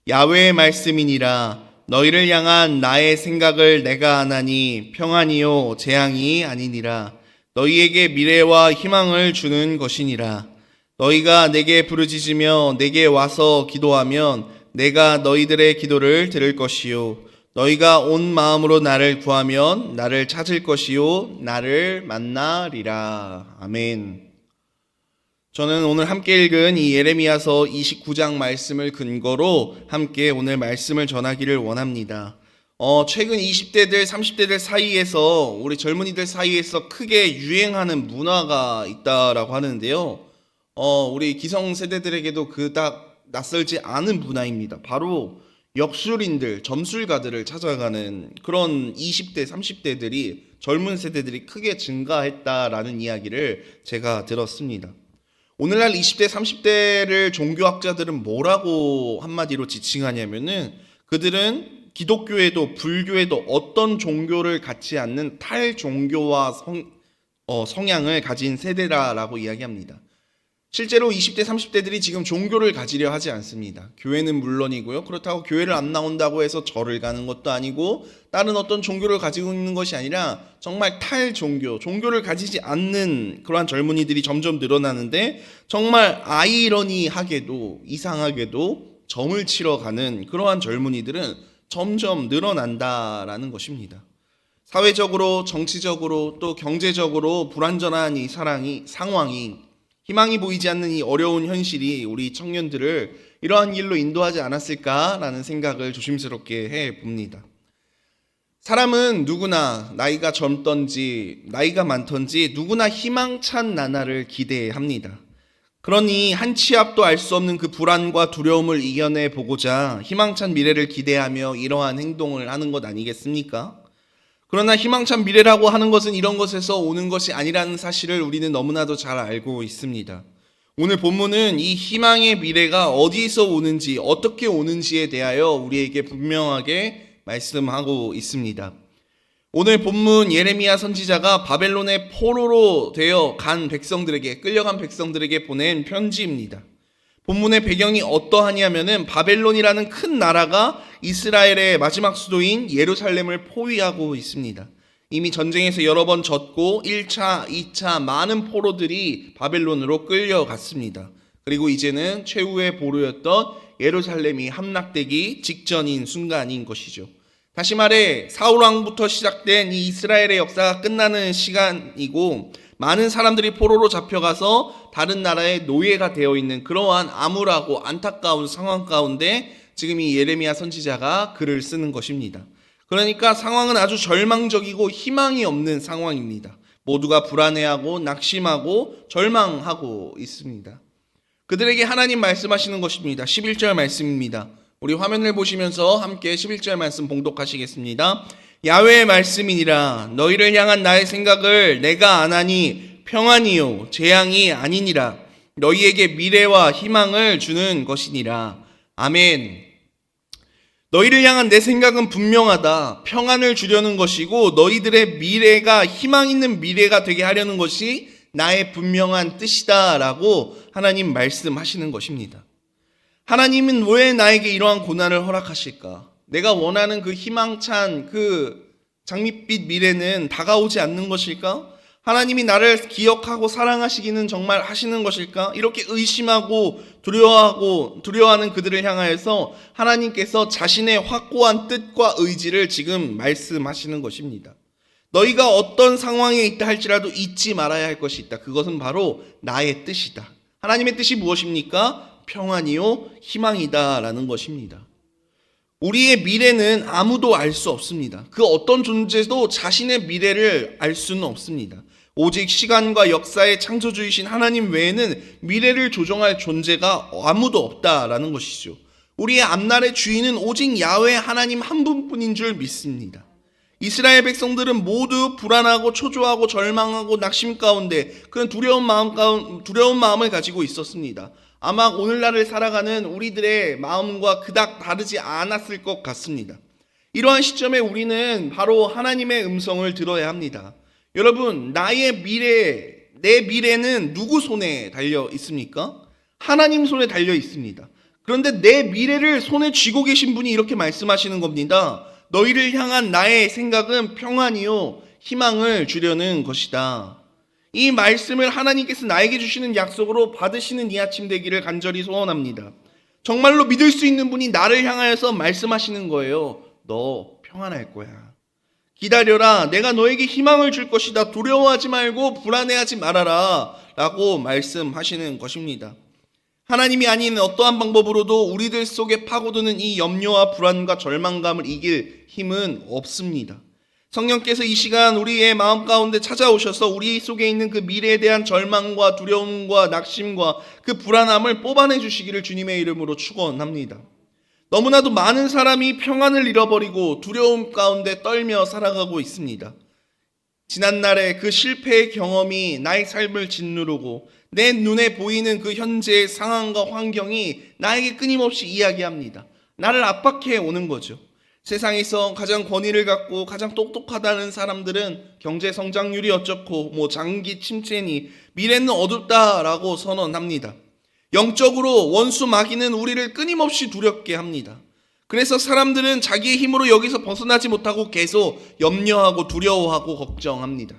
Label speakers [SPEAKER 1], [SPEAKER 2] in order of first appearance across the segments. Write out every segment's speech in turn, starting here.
[SPEAKER 1] 야훼의 말씀이니라. 너희를 향한 나의 생각을 내가 아나니 평안이요 재앙이 아니니라. 너희에게 미래와 희망을 주는 것이니라. 너희가 내게 부르짖으며 내게 와서 기도하면 내가 너희들의 기도를 들을 것이요 너희가 온 마음으로 나를 구하면 나를 찾을 것이요 나를 만나리라. 아멘. 저는 오늘 함께 읽은 이 예레미야서 29장 말씀을 근거로 함께 오늘 말씀을 전하기를 원합니다. 최근 20대들, 30대들 사이에서, 우리 젊은이들 사이에서 크게 유행하는 문화가 있다라고 하는데요. 우리 기성세대들에게도 그닥 낯설지 않은 문화입니다. 바로 역술인들, 점술가들을 찾아가는 그런 20대, 30대들이, 젊은 세대들이 크게 증가했다라는 이야기를 제가 들었습니다. 오늘날 20대, 30대를 종교학자들은 뭐라고 한마디로 지칭하냐면은 그들은 기독교에도 불교에도 어떤 종교를 갖지 않는 탈종교와 성향을 가진 세대라고 이야기합니다. 실제로 20대, 30대들이 지금 종교를 가지려 하지 않습니다. 교회는 물론이고요. 그렇다고 교회를 안 나온다고 해서 절을 가는 것도 아니고 다른 어떤 종교를 가지고 있는 것이 아니라 정말 탈종교, 종교를 가지지 않는 그러한 젊은이들이 점점 늘어나는데 정말 아이러니하게도 이상하게도 점을 치러 가는 그러한 젊은이들은 점점 늘어난다라는 것입니다. 사회적으로, 정치적으로, 또 경제적으로 불완전한 이 상황이 희망이 보이지 않는 이 어려운 현실이 우리 청년들을 이러한 길로 인도하지 않았을까라는 생각을 조심스럽게 해봅니다. 사람은 누구나 나이가 젊던지 나이가 많던지 누구나 희망찬 나날을 기대합니다. 그러니 한 치 앞도 알 수 없는 그 불안과 두려움을 이겨내 보고자 희망찬 미래를 기대하며 이러한 행동을 하는 것 아니겠습니까? 그러나 희망찬 미래라고 하는 것은 이런 것에서 오는 것이 아니라는 사실을 우리는 너무나도 잘 알고 있습니다. 오늘 본문은 이 희망의 미래가 어디서 오는지, 어떻게 오는지에 대하여 우리에게 분명하게 말씀하고 있습니다. 오늘 본문 예레미야 선지자가 바벨론의 포로로 되어 끌려간 백성들에게 보낸 편지입니다. 본문의 배경이 어떠하냐면은 바벨론이라는 큰 나라가 이스라엘의 마지막 수도인 예루살렘을 포위하고 있습니다. 이미 전쟁에서 여러 번 졌고 1차, 2차 많은 포로들이 바벨론으로 끌려갔습니다. 그리고 이제는 최후의 보루였던 예루살렘이 함락되기 직전인 순간인 것이죠. 다시 말해 사울왕부터 시작된 이 이스라엘의 역사가 끝나는 시간이고 많은 사람들이 포로로 잡혀가서 다른 나라의 노예가 되어 있는 그러한 암울하고 안타까운 상황 가운데 지금 이 예레미야 선지자가 글을 쓰는 것입니다. 그러니까 상황은 아주 절망적이고 희망이 없는 상황입니다. 모두가 불안해하고 낙심하고 절망하고 있습니다. 그들에게 하나님 말씀하시는 것입니다. 11절 말씀입니다. 우리 화면을 보시면서 함께 11절 말씀 봉독하시겠습니다. 야훼의 말씀이니라. 너희를 향한 나의 생각을 내가 아나니 평안이요 재앙이 아니니라. 너희에게 미래와 희망을 주는 것이니라. 아멘. 너희를 향한 내 생각은 분명하다. 평안을 주려는 것이고 너희들의 미래가 희망 있는 미래가 되게 하려는 것이 나의 분명한 뜻이다 라고 하나님 말씀하시는 것입니다. 하나님은 왜 나에게 이러한 고난을 허락하실까? 내가 원하는 그 희망찬 그 장밋빛 미래는 다가오지 않는 것일까? 하나님이 나를 기억하고 사랑하시기는 정말 하시는 것일까? 이렇게 의심하고 두려워하는 그들을 향하여서 하나님께서 자신의 확고한 뜻과 의지를 지금 말씀하시는 것입니다. 너희가 어떤 상황에 있다 할지라도 잊지 말아야 할 것이 있다. 그것은 바로 나의 뜻이다. 하나님의 뜻이 무엇입니까? 평안이요 희망이다 라는 것입니다. 우리의 미래는 아무도 알 수 없습니다. 그 어떤 존재도 자신의 미래를 알 수는 없습니다. 오직 시간과 역사의 창조주이신 하나님 외에는 미래를 조정할 존재가 아무도 없다라는 것이죠. 우리의 앞날의 주인은 오직 야훼 하나님 한 분뿐인 줄 믿습니다. 이스라엘 백성들은 모두 불안하고 초조하고 절망하고 낙심 가운데 그런 두려운 마음을 가지고 있었습니다. 아마 오늘날을 살아가는 우리들의 마음과 그닥 다르지 않았을 것 같습니다. 이러한 시점에 우리는 바로 하나님의 음성을 들어야 합니다. 여러분, 나의 미래, 내 미래는 누구 손에 달려 있습니까? 하나님 손에 달려 있습니다. 그런데 내 미래를 손에 쥐고 계신 분이 이렇게 말씀하시는 겁니다. 너희를 향한 나의 생각은 평안이요 희망을 주려는 것이다. 이 말씀을 하나님께서 나에게 주시는 약속으로 받으시는 이 아침 되기를 간절히 소원합니다. 정말로 믿을 수 있는 분이 나를 향하여서 말씀하시는 거예요. 너 평안할 거야. 기다려라. 내가 너에게 희망을 줄 것이다. 두려워하지 말고 불안해하지 말아라. 라고 말씀하시는 것입니다. 하나님이 아닌 어떠한 방법으로도 우리들 속에 파고드는 이 염려와 불안과 절망감을 이길 힘은 없습니다. 성령께서 이 시간 우리의 마음 가운데 찾아오셔서 우리 속에 있는 그 미래에 대한 절망과 두려움과 낙심과 그 불안함을 뽑아내 주시기를 주님의 이름으로 축원합니다. 너무나도 많은 사람이 평안을 잃어버리고 두려움 가운데 떨며 살아가고 있습니다. 지난날의 그 실패의 경험이 나의 삶을 짓누르고 내 눈에 보이는 그 현재의 상황과 환경이 나에게 끊임없이 이야기합니다. 나를 압박해 오는 거죠. 세상에서 가장 권위를 갖고 가장 똑똑하다는 사람들은 경제 성장률이 어쩌고 장기 침체니 미래는 어둡다라고 선언합니다. 영적으로 원수 마귀는 우리를 끊임없이 두렵게 합니다. 그래서 사람들은 자기의 힘으로 여기서 벗어나지 못하고 계속 염려하고 두려워하고 걱정합니다.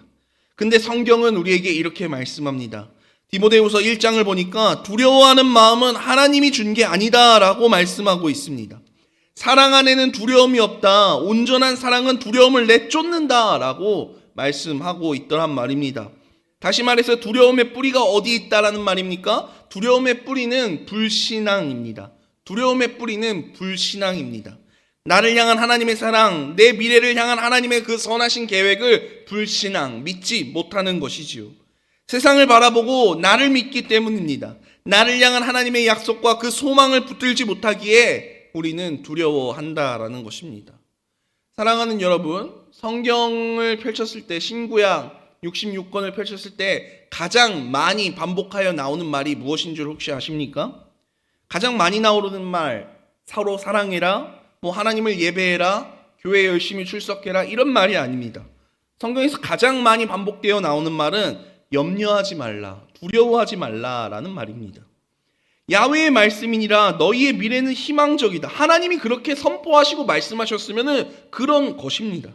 [SPEAKER 1] 근데 성경은 우리에게 이렇게 말씀합니다. 디모데후서 1장을 보니까 두려워하는 마음은 하나님이 준 게 아니다라고 말씀하고 있습니다. 사랑 안에는 두려움이 없다. 온전한 사랑은 두려움을 내쫓는다라고 말씀하고 있더란 말입니다. 다시 말해서 두려움의 뿌리가 어디 있다라는 말입니까? 두려움의 뿌리는 불신앙입니다. 두려움의 뿌리는 불신앙입니다. 나를 향한 하나님의 사랑, 내 미래를 향한 하나님의 그 선하신 계획을 불신앙, 믿지 못하는 것이지요. 세상을 바라보고 나를 믿기 때문입니다. 나를 향한 하나님의 약속과 그 소망을 붙들지 못하기에 우리는 두려워한다라는 것입니다. 사랑하는 여러분, 성경을 펼쳤을 때 신구약 66권을 펼쳤을 때 가장 많이 반복하여 나오는 말이 무엇인 줄 혹시 아십니까? 가장 많이 나오는 말, 서로 사랑해라, 하나님을 예배해라, 교회에 열심히 출석해라, 이런 말이 아닙니다. 성경에서 가장 많이 반복되어 나오는 말은 염려하지 말라, 두려워하지 말라라는 말입니다. 야훼의 말씀이니라 너희의 미래는 희망적이다. 하나님이 그렇게 선포하시고 말씀하셨으면 그런 것입니다.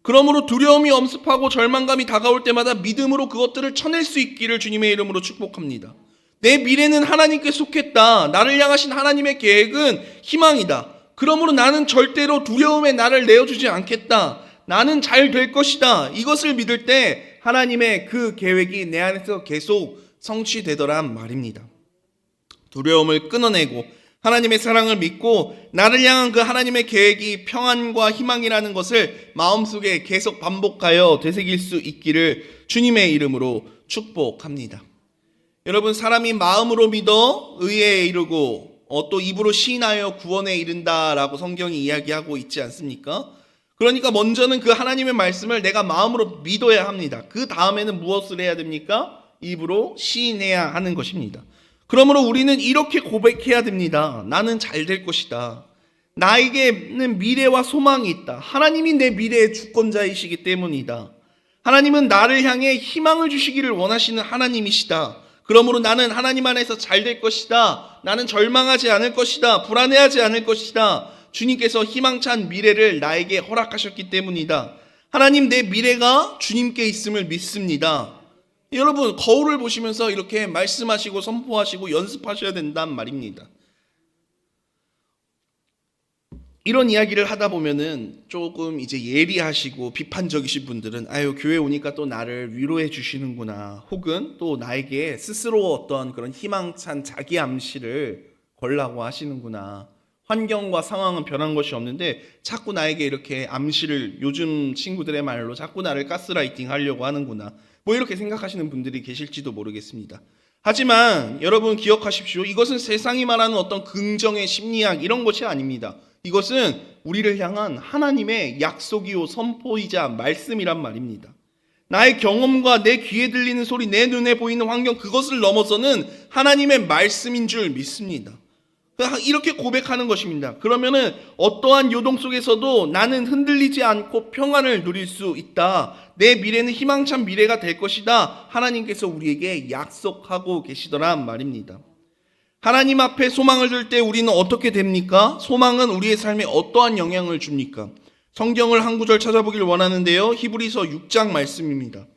[SPEAKER 1] 그러므로 두려움이 엄습하고 절망감이 다가올 때마다 믿음으로 그것들을 쳐낼 수 있기를 주님의 이름으로 축복합니다. 내 미래는 하나님께 속했다. 나를 향하신 하나님의 계획은 희망이다. 그러므로 나는 절대로 두려움에 나를 내어주지 않겠다. 나는 잘 될 것이다. 이것을 믿을 때 하나님의 그 계획이 내 안에서 계속 성취되더란 말입니다. 두려움을 끊어내고 하나님의 사랑을 믿고 나를 향한 그 하나님의 계획이 평안과 희망이라는 것을 마음속에 계속 반복하여 되새길 수 있기를 주님의 이름으로 축복합니다. 여러분, 사람이 마음으로 믿어 의에 이르고 또 입으로 시인하여 구원에 이른다라고 성경이 이야기하고 있지 않습니까? 그러니까 먼저는 그 하나님의 말씀을 내가 마음으로 믿어야 합니다. 그 다음에는 무엇을 해야 됩니까? 입으로 시인해야 하는 것입니다. 그러므로 우리는 이렇게 고백해야 됩니다. 나는 잘 될 것이다. 나에게는 미래와 소망이 있다. 하나님이 내 미래의 주권자이시기 때문이다. 하나님은 나를 향해 희망을 주시기를 원하시는 하나님이시다. 그러므로 나는 하나님 안에서 잘 될 것이다. 나는 절망하지 않을 것이다. 불안해하지 않을 것이다. 주님께서 희망찬 미래를 나에게 허락하셨기 때문이다. 하나님, 내 미래가 주님께 있음을 믿습니다. 여러분, 거울을 보시면서 이렇게 말씀하시고 선포하시고 연습하셔야 된단 말입니다. 이런 이야기를 하다 보면은 조금 이제 예리하시고 비판적이신 분들은 교회 오니까 또 나를 위로해 주시는구나, 혹은 또 나에게 스스로 어떤 그런 희망찬 자기 암시를 걸라고 하시는구나, 환경과 상황은 변한 것이 없는데 자꾸 나에게 이렇게 암시를, 요즘 친구들의 말로 자꾸 나를 가스라이팅 하려고 하는구나, 이렇게 생각하시는 분들이 계실지도 모르겠습니다. 하지만 여러분 기억하십시오. 이것은 세상이 말하는 어떤 긍정의 심리학 이런 것이 아닙니다. 이것은 우리를 향한 하나님의 약속이요 선포이자 말씀이란 말입니다. 나의 경험과 내 귀에 들리는 소리, 내 눈에 보이는 환경, 그것을 넘어서는 하나님의 말씀인 줄 믿습니다. 이렇게 고백하는 것입니다. 그러면은 어떠한 요동 속에서도 나는 흔들리지 않고 평안을 누릴 수 있다. 내 미래는 희망찬 미래가 될 것이다. 하나님께서 우리에게 약속하고 계시더란 말입니다. 하나님 앞에 소망을 둘 때 우리는 어떻게 됩니까? 소망은 우리의 삶에 어떠한 영향을 줍니까? 성경을 한 구절 찾아보길 원하는데요. 히브리서 6장 말씀입니다.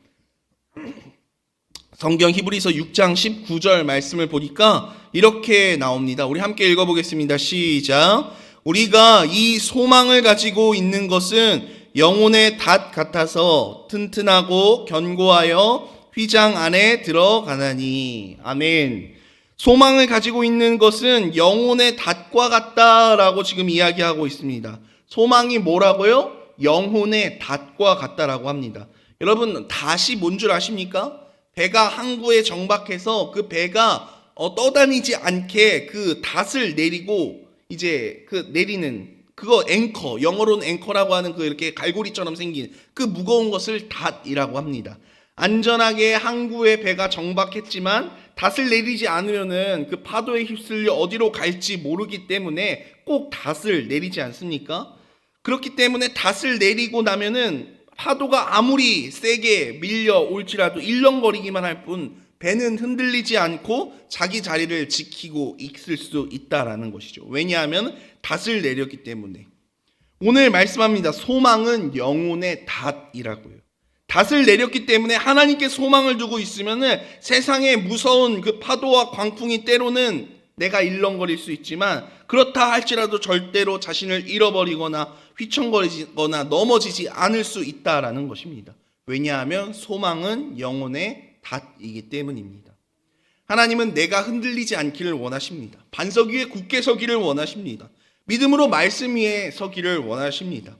[SPEAKER 1] 성경 히브리서 6장 19절 말씀을 보니까 이렇게 나옵니다. 우리 함께 읽어보겠습니다. 시작. 우리가 이 소망을 가지고 있는 것은 영혼의 닷 같아서 튼튼하고 견고하여 휘장 안에 들어가나니. 아멘. 소망을 가지고 있는 것은 영혼의 닷과 같다라고 지금 이야기하고 있습니다. 소망이 뭐라고요? 영혼의 닷과 같다라고 합니다. 여러분, 닷이 뭔 줄 아십니까? 배가 항구에 정박해서 그 배가 떠다니지 않게 그 닷을 내리고 이제 그 내리는 그거 앵커, 영어로는 앵커라고 하는 그 이렇게 갈고리처럼 생긴 그 무거운 것을 닷이라고 합니다. 안전하게 항구에 배가 정박했지만 닷을 내리지 않으면은 그 파도에 휩쓸려 어디로 갈지 모르기 때문에 꼭 닷을 내리지 않습니까? 그렇기 때문에 닷을 내리고 나면은 파도가 아무리 세게 밀려올지라도 일렁거리기만 할 뿐 배는 흔들리지 않고 자기 자리를 지키고 있을 수 있다라는 것이죠. 왜냐하면 닷을 내렸기 때문에. 오늘 말씀합니다. 소망은 영혼의 닷이라고요. 닷을 내렸기 때문에 하나님께 소망을 두고 있으면은 세상의 무서운 그 파도와 광풍이 때로는 내가 일렁거릴 수 있지만 그렇다 할지라도 절대로 자신을 잃어버리거나 휘청거리거나 넘어지지 않을 수 있다라는 것입니다. 왜냐하면 소망은 영혼의 닷이기 때문입니다. 하나님은 내가 흔들리지 않기를 원하십니다. 반석 위에 굳게 서기를 원하십니다. 믿음으로 말씀 위에 서기를 원하십니다.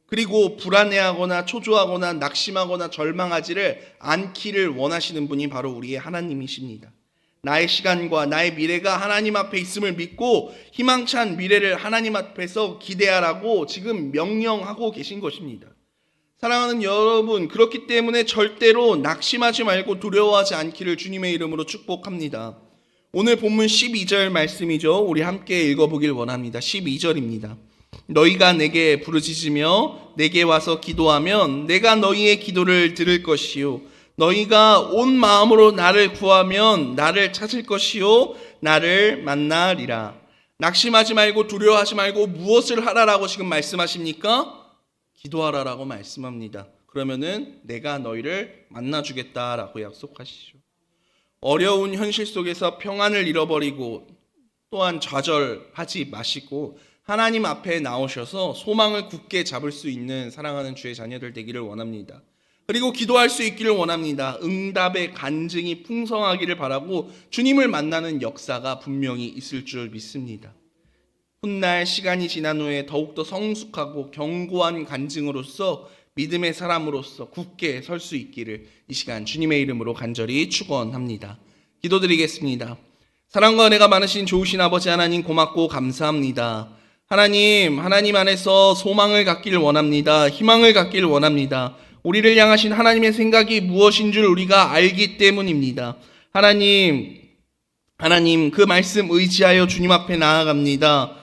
[SPEAKER 1] 그리고 불안해하거나 초조하거나 낙심하거나 절망하지를 않기를 원하시는 분이 바로 우리의 하나님이십니다. 나의 시간과 나의 미래가 하나님 앞에 있음을 믿고 희망찬 미래를 하나님 앞에서 기대하라고 지금 명령하고 계신 것입니다. 사랑하는 여러분, 그렇기 때문에 절대로 낙심하지 말고 두려워하지 않기를 주님의 이름으로 축복합니다. 오늘 본문 12절 말씀이죠. 우리 함께 읽어보길 원합니다. 12절입니다. 너희가 내게 부르짖으며 내게 와서 기도하면 내가 너희의 기도를 들을 것이요 너희가 온 마음으로 나를 구하면 나를 찾을 것이요 나를 만나리라. 낙심하지 말고 두려워하지 말고 무엇을 하라라고 지금 말씀하십니까? 기도하라라고 말씀합니다. 그러면은 내가 너희를 만나주겠다라고 약속하시죠. 어려운 현실 속에서 평안을 잃어버리고 또한 좌절하지 마시고 하나님 앞에 나오셔서 소망을 굳게 잡을 수 있는 사랑하는 주의 자녀들 되기를 원합니다. 그리고 기도할 수 있기를 원합니다. 응답의 간증이 풍성하기를 바라고 주님을 만나는 역사가 분명히 있을 줄 믿습니다. 훗날 시간이 지난 후에 더욱더 성숙하고 견고한 간증으로서 믿음의 사람으로서 굳게 설 수 있기를 이 시간 주님의 이름으로 간절히 축원합니다. 기도드리겠습니다. 사랑과 은혜가 많으신 좋으신 아버지 하나님 고맙고 감사합니다. 하나님 안에서 소망을 갖기를 원합니다. 희망을 갖기를 원합니다. 우리를 향하신 하나님의 생각이 무엇인 줄 우리가 알기 때문입니다. 하나님 그 말씀 의지하여 주님 앞에 나아갑니다.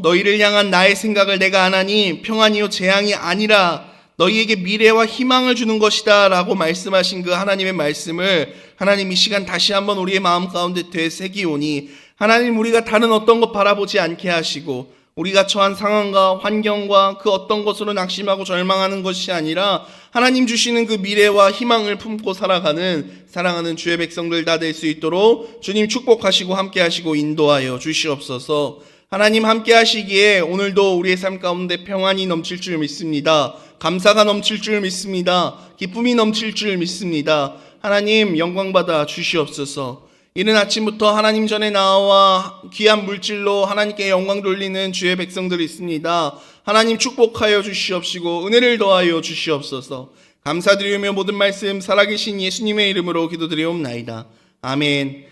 [SPEAKER 1] 너희를 향한 나의 생각을 내가 아나니 평안이요 재앙이 아니라 너희에게 미래와 희망을 주는 것이다 라고 말씀하신 그 하나님의 말씀을 하나님 이 시간 다시 한번 우리의 마음 가운데 되새기오니 하나님 우리가 다른 어떤 것 바라보지 않게 하시고 우리가 처한 상황과 환경과 그 어떤 것으로 낙심하고 절망하는 것이 아니라 하나님 주시는 그 미래와 희망을 품고 살아가는 사랑하는 주의 백성들 다 될 수 있도록 주님 축복하시고 함께 하시고 인도하여 주시옵소서. 하나님 함께 하시기에 오늘도 우리의 삶 가운데 평안이 넘칠 줄 믿습니다. 감사가 넘칠 줄 믿습니다. 기쁨이 넘칠 줄 믿습니다. 하나님 영광 받아 주시옵소서. 이른 아침부터 하나님 전에 나와 귀한 물질로 하나님께 영광 돌리는 주의 백성들이 있습니다. 하나님 축복하여 주시옵시고 은혜를 더하여 주시옵소서. 감사드리며 모든 말씀 살아계신 예수님의 이름으로 기도드리옵나이다. 아멘.